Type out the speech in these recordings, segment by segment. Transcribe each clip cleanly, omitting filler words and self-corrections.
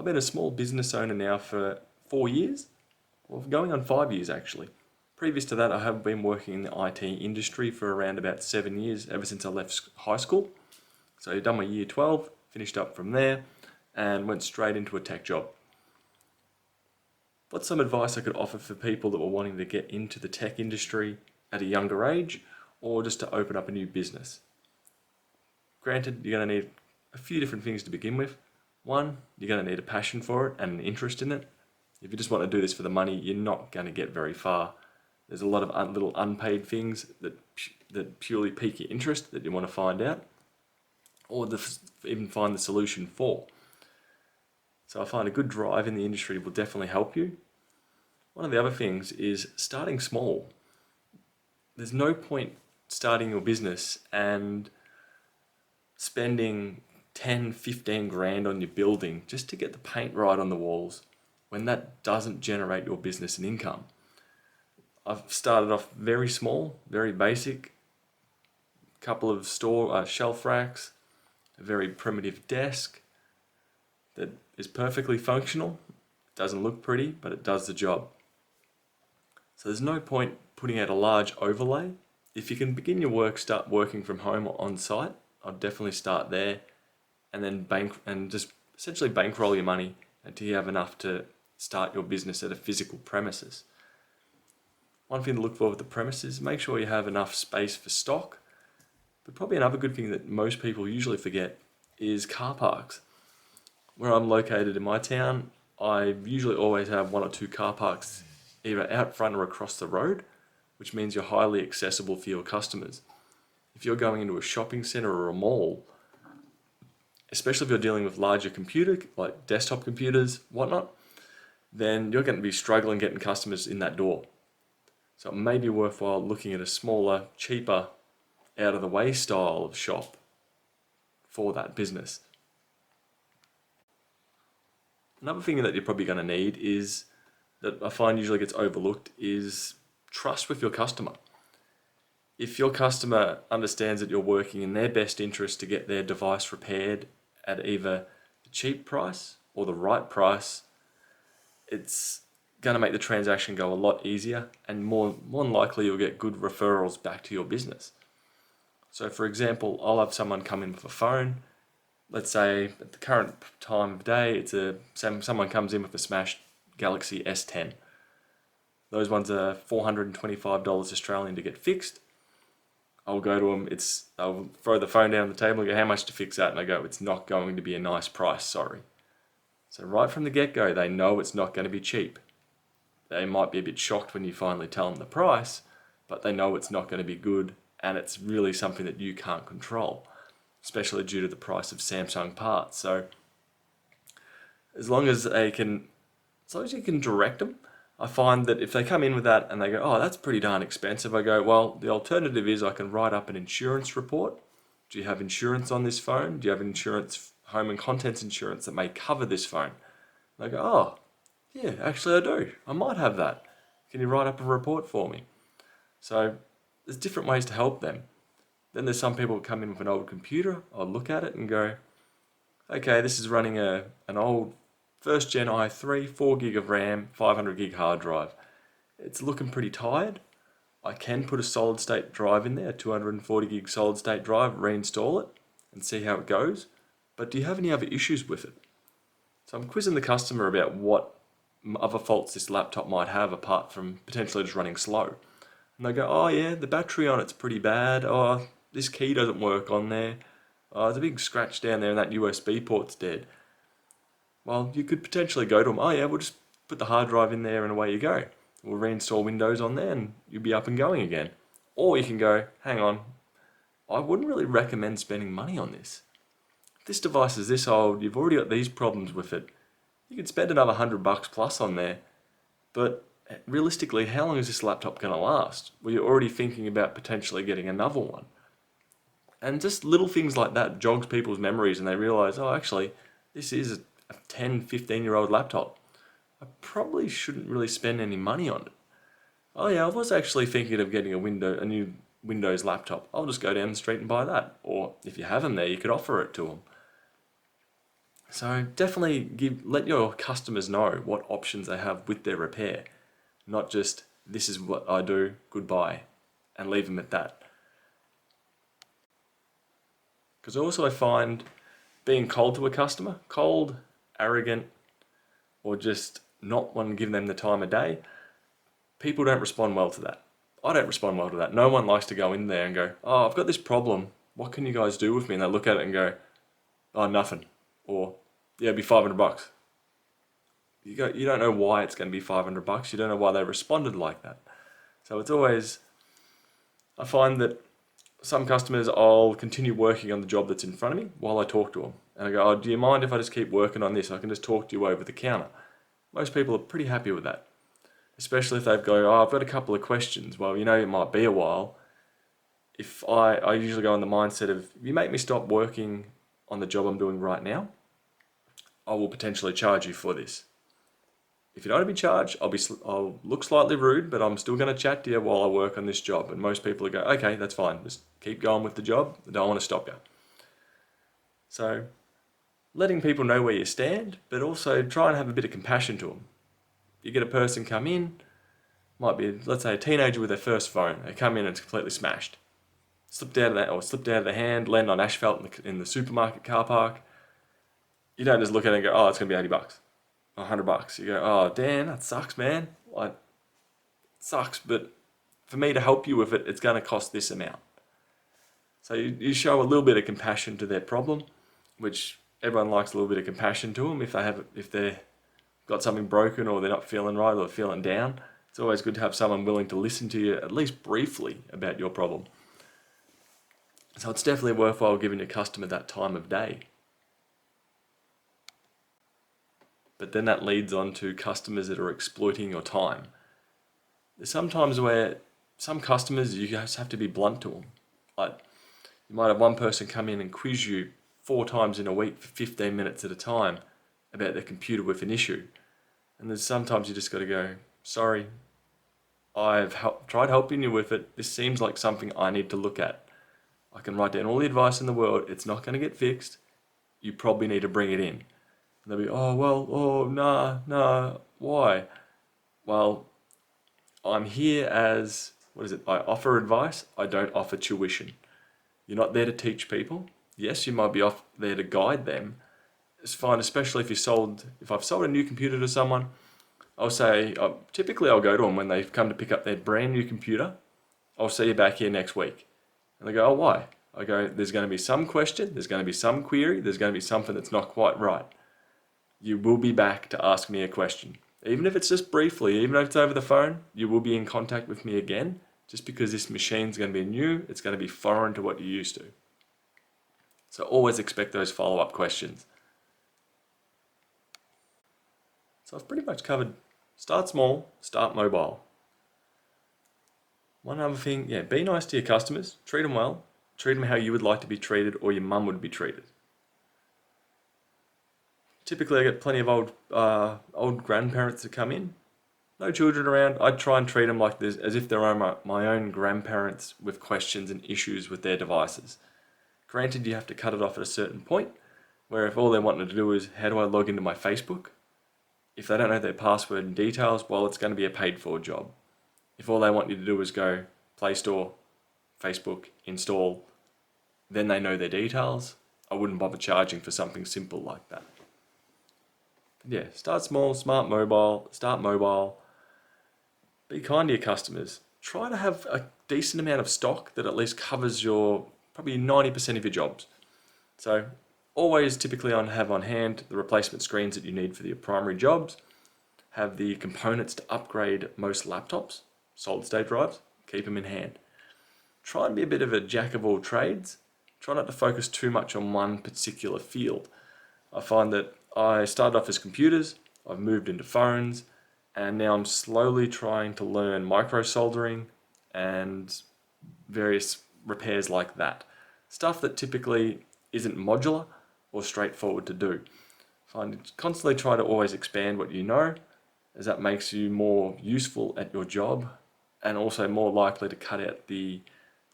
I've been a small business owner now for 4 years, well, going on 5 years actually. Previous to that, I have been working in the IT industry for around about 7 years, ever since I left high school. So I've done my year 12, finished up from there, and went straight into a tech job. What's some advice I could offer for people that were wanting to get into the tech industry at a younger age, or just to open up a new business? Granted, you're going to need a few different things to begin with. One, you're going to need a passion for it and an interest in it. If you just want to do this for the money, you're not going to get very far. There's a lot of little unpaid things that purely pique your interest that you want to find out, or even find the solution for. So I find a good drive in the industry will definitely help you. One of the other things is starting small. There's no point starting your business and spending 10, 15 grand on your building just to get the paint right on the walls when that doesn't generate your business an income. I've started off very small, very basic, couple of shelf racks, a very primitive desk that is perfectly functional. It doesn't look pretty, but it does the job. So there's no point putting out a large overlay. If you can begin your work, start working from home or on site, I'd definitely start there, and then just essentially bankroll your money until you have enough to start your business at a physical premises. One thing to look for with the premises, make sure you have enough space for stock. But probably another good thing that most people usually forget is car parks. Where I'm located in my town, I usually always have one or two car parks either out front or across the road, which means you're highly accessible for your customers. If you're going into a shopping center or a mall, especially if you're dealing with larger like desktop computers, whatnot, then you're going to be struggling getting customers in that door. So it may be worthwhile looking at a smaller, cheaper, out of the way style of shop for that business. Another thing that you're probably going to need is, that I find usually gets overlooked, is trust with your customer. If your customer understands that you're working in their best interest to get their device repaired at either the cheap price or the right price, it's going to make the transaction go a lot easier, and more than likely you'll get good referrals back to your business. So for example, I'll have someone come in with a phone. Let's say at the current time of day, someone comes in with a smashed Galaxy S10. Those ones are $425 Australian to get fixed. I'll go to them, I'll throw the phone down on the table and go, how much to fix that? And I go, it's not going to be a nice price, sorry. So right from the get-go, they know it's not going to be cheap. They might be a bit shocked when you finally tell them the price, but they know it's not going to be good, and it's really something that you can't control, especially due to the price of Samsung parts. So as long as you can direct them, I find that if they come in with that and they go, oh, that's pretty darn expensive, I go, well, the alternative is I can write up an insurance report. Do you have insurance on this phone? Do you have insurance, home and contents insurance that may cover this phone? And I go, oh, yeah, actually I do. I might have that. Can you write up a report for me? So there's different ways to help them. Then there's some people who come in with an old computer. I'll look at it and go, okay, this is running an old first gen i3, 4 gig of RAM, 500 gig hard drive. It's looking pretty tired. I can put a solid state drive in there, a 240 gig solid state drive, reinstall it and see how it goes. But do you have any other issues with it? So I'm quizzing the customer about what other faults this laptop might have apart from potentially just running slow. And they go, oh yeah, the battery on it's pretty bad. Oh, this key doesn't work on there. Oh, there's a big scratch down there and that USB port's dead. Well, you could potentially go to them, oh yeah, we'll just put the hard drive in there and away you go. We'll reinstall Windows on there and you'll be up and going again. Or you can go, hang on, I wouldn't really recommend spending money on this. If this device is this old, you've already got these problems with it. You could spend another $100 plus on there, but realistically, how long is this laptop going to last? Well, you're already thinking about potentially getting another one. And just little things like that jogs people's memories and they realise, oh, actually, this is a 10, 15-year-old laptop. I probably shouldn't really spend any money on it. Oh yeah, I was actually thinking of getting a new Windows laptop. I'll just go down the street and buy that. Or if you have them there, you could offer it to them. So definitely let your customers know what options they have with their repair, not just this is what I do, goodbye, and leave them at that. Because also I find being cold to a customer, cold, arrogant, or just not wanting to give them the time of day, people don't respond well to that. I don't respond well to that. No one likes to go in there and go, oh, I've got this problem. What can you guys do with me? And they look at it and go, oh, nothing. Or, yeah, it'd be $500. You don't know why it's going to be $500. You don't know why they responded like that. So it's always, I find that some customers, I'll continue working on the job that's in front of me while I talk to them. And I go, oh, do you mind if I just keep working on this? I can just talk to you over the counter. Most people are pretty happy with that. Especially if they've go, oh, I've got a couple of questions. Well, it might be a while. If I usually go in the mindset of, if you make me stop working on the job I'm doing right now, I will potentially charge you for this. If you don't want to be charged, I'll look slightly rude, but I'm still going to chat to you while I work on this job. And most people will go, okay, that's fine. Just keep going with the job. I don't want to stop you. So letting people know where you stand, but also try and have a bit of compassion to them. You get a person come in, might be, let's say, a teenager with their first phone. They come in and it's completely smashed. Slipped out of their hand, land on asphalt in the supermarket car park. You don't just look at it and go, oh, it's going to be $80. $100. You go, oh, Dan, that sucks, man. Like, it sucks, but for me to help you with it, it's going to cost this amount. So you show a little bit of compassion to their problem, which everyone likes a little bit of compassion to them if they've got something broken or they're not feeling right or feeling down. It's always good to have someone willing to listen to you, at least briefly, about your problem. So it's definitely worthwhile giving your customer that time of day. But then that leads on to customers that are exploiting your time. There's sometimes where some customers, you just have to be blunt to them. Like, you might have one person come in and quiz you 4 times in a week for 15 minutes at a time about their computer with an issue. And there's sometimes you just got to go, sorry, I've tried helping you with it. This seems like something I need to look at. I can write down all the advice in the world. It's not going to get fixed. You probably need to bring it in. And they'll be, oh, well, oh, nah, why? Well, I'm here as, I offer advice. I don't offer tuition. You're not there to teach people. Yes, you might be there to guide them. It's fine, especially if I've sold a new computer to someone, I'll say, typically I'll go to them when they've come to pick up their brand new computer. I'll see you back here next week. And they go, oh, why? I go, there's going to be some question, there's going to be some query, there's going to be something that's not quite right. You will be back to ask me a question. Even if it's just briefly, even if it's over the phone, you will be in contact with me again, just because this machine's going to be new, it's going to be foreign to what you're used to. So always expect those follow-up questions. So I've pretty much covered start small, start mobile. One other thing, be nice to your customers, treat them well, treat them how you would like to be treated or your mum would be treated. Typically I get plenty of old grandparents that come in, no children around. I try and treat them like this, as if they're my own grandparents with questions and issues with their devices. Granted, you have to cut it off at a certain point, where if all they're wanting to do is, how do I log into my Facebook? If they don't know their password and details, well, it's going to be a paid for job. If all they want you to do is go Play Store, Facebook, install, then they know their details, I wouldn't bother charging for something simple like that. But start small, start mobile. Be kind to your customers. Try to have a decent amount of stock that at least covers your probably 90% of your jobs. So always typically have on hand the replacement screens that you need for your primary jobs. Have the components to upgrade most laptops, solid state drives, keep them in hand. Try and be a bit of a jack of all trades. Try not to focus too much on one particular field. I find that I started off as computers, I've moved into phones, and now I'm slowly trying to learn micro soldering and various repairs like that. Stuff that typically isn't modular or straightforward to do. Constantly try to always expand what you know, as that makes you more useful at your job and also more likely to cut out the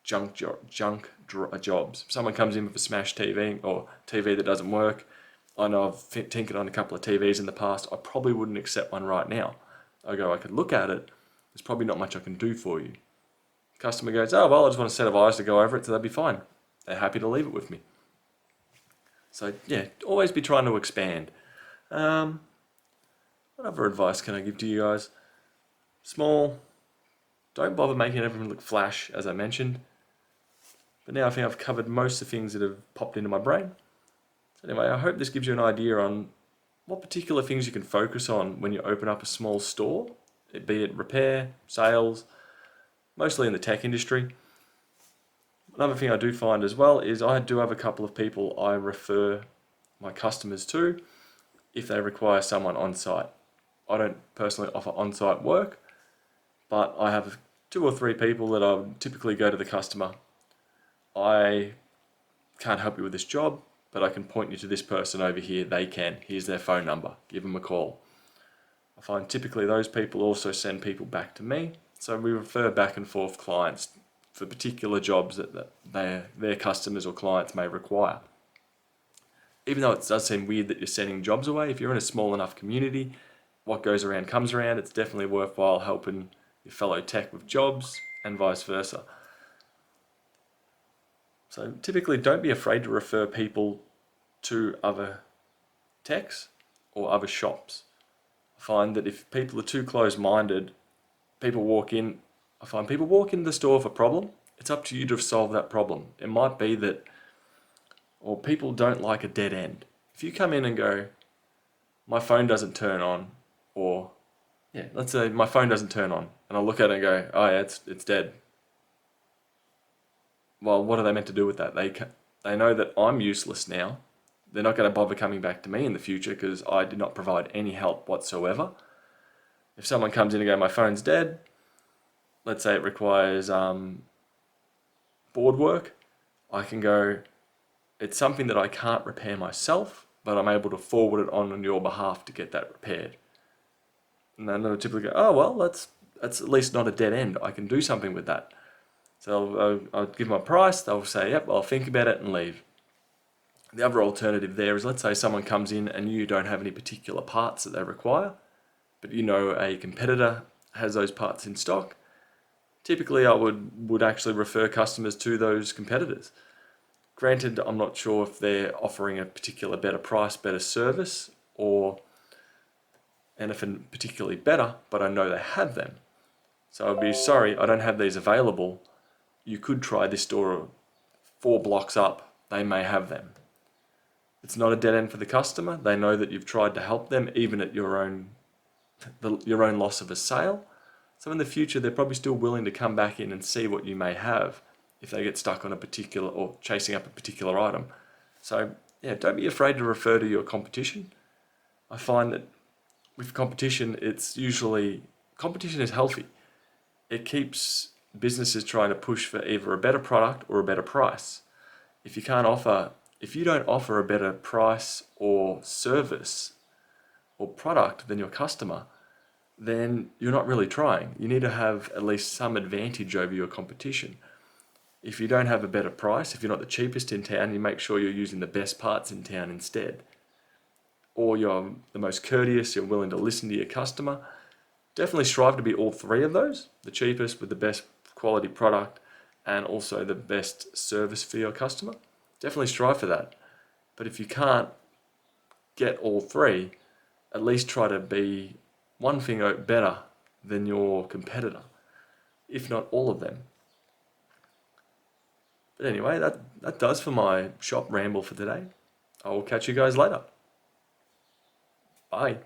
junk jobs. If someone comes in with a smashed TV or TV that doesn't work, I know I've tinkered on a couple of TVs in the past. I probably wouldn't accept one right now. I go, I could look at it. There's probably not much I can do for you. Customer goes, oh, well, I just want a set of eyes to go over it, so that'd be fine. They're happy to leave it with me. So yeah, always be trying to expand. What other advice can I give to you guys? Small. Don't bother making everything look flash, as I mentioned. But now I think I've covered most of the things that have popped into my brain. So anyway, I hope this gives you an idea on what particular things you can focus on when you open up a small store, be it repair, sales, mostly in the tech industry. Another thing I do find as well is I do have a couple of people I refer my customers to if they require someone on site. I don't personally offer on-site work, but I have 2 or 3 people that I typically go to the customer. I can't help you with this job, but I can point you to this person over here. They can. Here's their phone number. Give them a call. I find typically those people also send people back to me. So we refer back and forth clients for particular jobs that their customers or clients may require. Even though it does seem weird that you're sending jobs away, if you're in a small enough community, what goes around comes around. It's definitely worthwhile helping your fellow tech with jobs and vice versa. So typically don't be afraid to refer people to other techs or other shops. I find that if people are too close-minded, I find people walk in the store for a problem. It's up to you to solve that problem. It might be that, or people don't like a dead end. If you come in and go, my phone doesn't turn on, or let's say my phone doesn't turn on, and I look at it and go, oh yeah, it's dead. Well, what are they meant to do with that? They know that I'm useless now. They're not going to bother coming back to me in the future because I did not provide any help whatsoever. If someone comes in and goes, my phone's dead, let's say it requires board work, I can go, it's something that I can't repair myself, but I'm able to forward it on your behalf to get that repaired. And then they'll typically go, oh, well, that's at least not a dead end. I can do something with that. So I'll give them a price. They'll say, yep, I'll think about it and leave. The other alternative there is, let's say someone comes in and you don't have any particular parts that they require, but you know a competitor has those parts in stock. Typically, I would actually refer customers to those competitors. Granted, I'm not sure if they're offering a particular better price, better service, or anything particularly better, but I know they have them. So I'd be sorry, I don't have these available. You could try this store 4 blocks up. They may have them. It's not a dead end for the customer. They know that you've tried to help them, even at your own loss of a sale. So in the future, they're probably still willing to come back in and see what you may have if they get stuck on a particular or chasing up a particular item. So yeah, don't be afraid to refer to your competition. I find that with competition, competition is healthy. It keeps businesses trying to push for either a better product or a better price. If you don't offer a better price or service or product than your customer, then you're not really trying. You need to have at least some advantage over your competition. If you don't have a better price, if you're not the cheapest in town, you make sure you're using the best parts in town instead. Or you're the most courteous, you're willing to listen to your customer. Definitely strive to be all 3 of those, the cheapest with the best quality product and also the best service for your customer. Definitely strive for that. But if you can't get all 3, at least try to be one thing better than your competitor, if not all of them. But anyway, that does for my shop ramble for today. I will catch you guys later. Bye.